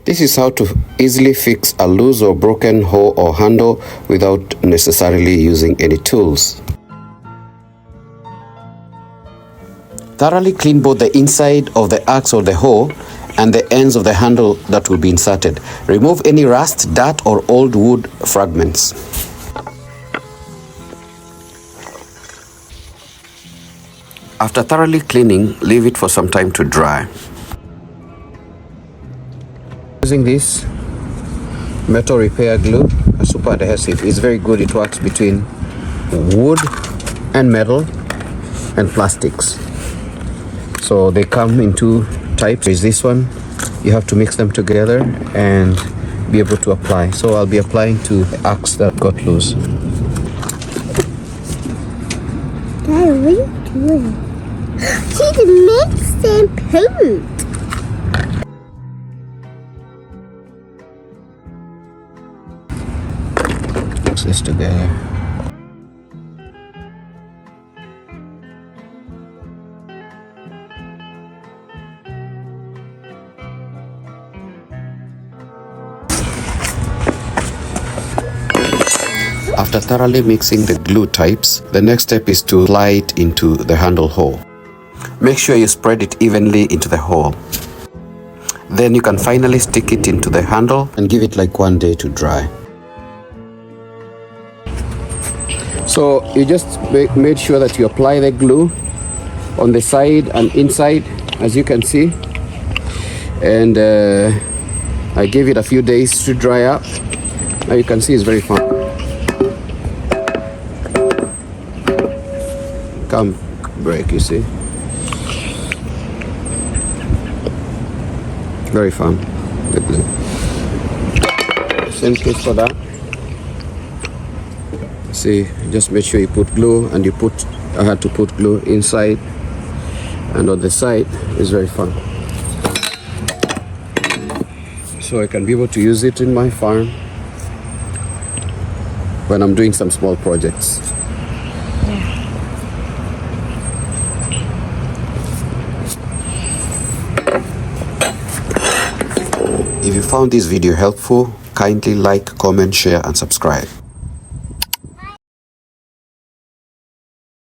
This is how to easily fix a loose or broken hoe or handle without necessarily using any tools. Thoroughly clean both the inside of the axe or the hoe and the ends of the handle that will be inserted. Remove any rust, dirt or old wood fragments. After thoroughly cleaning, leave it for some time to dry. Using this metal repair glue, a super adhesive, is very good. It works between wood and metal and plastics. So they come in two types. Is this one, you have to mix them together and be able to apply. So I'll be applying to the axe that got loose. Dad, what are you doing? She's mixing paint. Mix this together. After thoroughly mixing the glue types, the next step is to apply it into the handle hole. Make sure you spread it evenly into the hole. Then you can finally stick it into the handle and give it like 1 day to dry. So you just made sure that you apply the glue on the side and inside, as you can see. And I gave it a few days to dry up. Now you can see it's very fun. Come break, you see. Very fun, the glue. Same case for that. See, just make sure you put glue, and I had to put glue inside and on the side. Is very fun. So I can be able to use it in my farm when I'm doing some small projects. If you found this video helpful, kindly like, comment, share and subscribe.